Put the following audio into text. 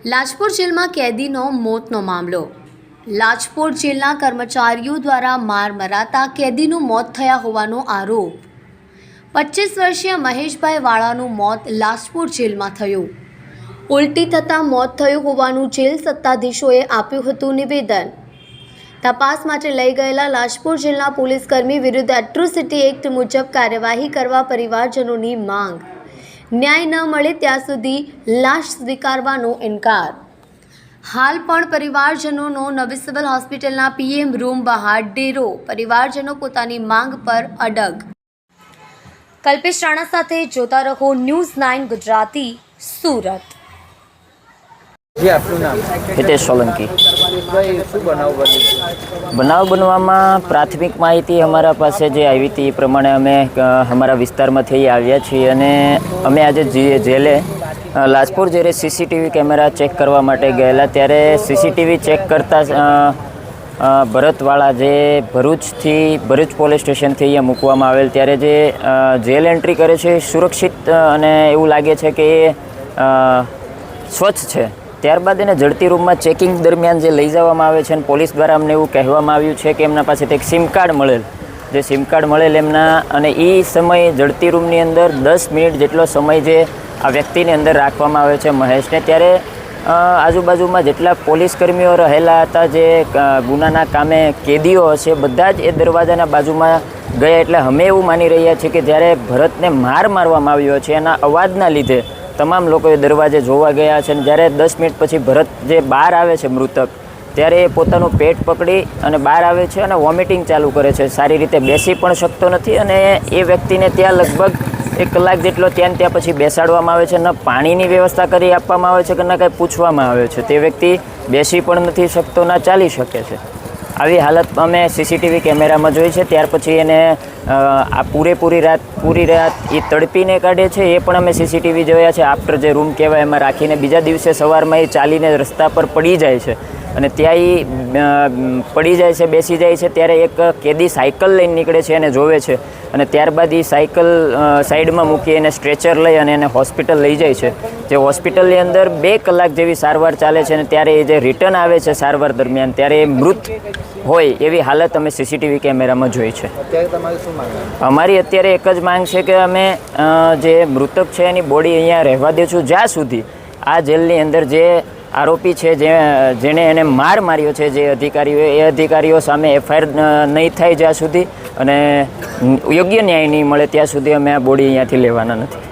લાજપોર જેલમાં કેદીનો મોતનો મામલો। લાજપોર જેલના કર્મચારીઓ દ્વારા માર મરાતા કેદીનું મોત થયા હોવાનો આરોપ। 25 વર્ષીય મહેશભાઈ વાળાનું મોત લાજપોર જેલમાં થયું। ઉલટી થતાં મોત થયું હોવાનું જેલ સત્તાધીશોએ આપ્યું હતું નિવેદન। તપાસ માટે લઈ ગયેલા લાજપોર જેલના પોલીસકર્મી વિરુદ્ધ એટ્રોસિટી એક્ટ મુજબ કાર્યવાહી કરવા પરિવારજનોની માંગ। ન્યાય ન મળે ત્યાં સુધી લાશ સ્વીકારવાનો ઇનકાર। હાલ પણ પરિવારજનોનો નવી સિવિલ હોસ્પિટલના પીએમ રૂમ બહાર ડેરો। પરિવારજનો પોતાની માંગ પર અડગ। કલ્પેશ રાણા સાથે જોતા રહો ન્યૂઝ 9 ગુજરાતી, સુરત। जी आपનું નામ? हितेश सोलंकी। ભાઈ શું બનાવ બન્યો? બનાવ બનવામાં પ્રાથમિક માહિતી અમારા પાસે જે આવી હતી એ પ્રમાણે અમે અમારા વિસ્તારમાંથી આવ્યા છીએ અને અમે આજે જેલે લાજપોર જેરે સીસીટીવી કેમેરા ચેક કરવા માટે ગયેલા। ત્યારે સીસીટીવી ચેક કરતાં ભરતવાળા જે ભરૂચ પોલીસ સ્ટેશનથી અહીંયા મૂકવામાં આવેલ, ત્યારે જે જેલ એન્ટ્રી કરે છે સુરક્ષિત અને એવું લાગે છે કે એ સ્વચ્છ છે। ત્યારબાદ એને ઝડપી રૂમમાં ચેકિંગ દરમિયાન જે લઈ જવામાં આવે છે અને પોલીસ દ્વારા અમને એવું કહેવામાં આવ્યું છે કે એમના પાસેથી એક સિમ કાર્ડ મળેલ, જે સિમ કાર્ડ મળેલ એમના, અને એ સમય ઝડપી રૂમની અંદર 10 મિનિટ જેટલો સમય જે આ વ્યક્તિની અંદર રાખવામાં આવે છે મહેશને। ત્યારે આજુબાજુમાં જેટલા પોલીસ કર્મીઓ રહેલા હતા, જે ગુનાના કામે કેદીઓ હશે, બધા જ એ દરવાજાના બાજુમાં ગયા। એટલે અમે એવું માની રહ્યા છીએ કે જ્યારે ભરતને મારવામાં આવ્યો છે એના અવાજના લીધે તમામ લોકોએ દરવાજે જોવા ગયા છે। અને જ્યારે 10 મિનિટ પછી ભરત જે બહાર આવે છે મૃતક, ત્યારે એ પોતાનું પેટ પકડી અને બહાર આવે છે અને વોમિટિંગ ચાલુ કરે છે। સારી રીતે બેસી પણ શકતો નથી અને એ વ્યક્તિને ત્યાં લગભગ 1 કલાક જેટલો ત્યાં પછી બેસાડવામાં આવે છે। ન પાણીની વ્યવસ્થા કરી આપવામાં આવે છે કે ન કંઈ પૂછવામાં આવે છે। તે વ્યક્તિ બેસી પણ નથી શકતો, ના ચાલી શકે છે। આવી હાલત અમે સીસીટીવી કેમેરામાં જોઈ છે। ત્યાર પછી એને આ પૂરી રાત એ તડપીને કાઢે છે, એ પણ અમે સીસીટીવી જોયા છે। આફ્ટર જે રૂમ કહેવાય એમાં રાખીને બીજા દિવસે સવારમાં એ ચાલીને રસ્તા પર પડી જાય છે અને ત્યાં એ પડી જાય છે, બેસી જાય છે। ત્યારે એક કેદી સાયકલ લઈને નીકળે છે, એને જોવે છે અને ત્યારબાદ એ સાયકલ સાઈડમાં મૂકી એને સ્ટ્રેચર લઈ અને એને હોસ્પિટલ લઈ જાય છે। જે હોસ્પિટલની અંદર 2 કલાક જેવી સારવાર ચાલે છે અને ત્યારે એ જે રિટર્ન આવે છે સારવાર દરમિયાન, ત્યારે એ મૃત હોય એવી હાલત અમે સીસીટીવી કેમેરામાં જોઈ છે। અત્યારે તમારી શું માંગ? અમારી અત્યારે એક જ માંગ છે કે અમે જે મૃતક છે એની બોડી અહીંયા રહેવા દઈશું જ્યાં સુધી આ જેલની અંદર જે આરોપી છે, જેણે એને માર્યો છે, જે અધિકારીઓ સામે એફઆઈઆર નહીં થાય જ્યાં સુધી અને યોગ્ય ન્યાય નહીં મળે ત્યાં સુધી અમે આ બોડી અહીંયાથી લેવાના નથી।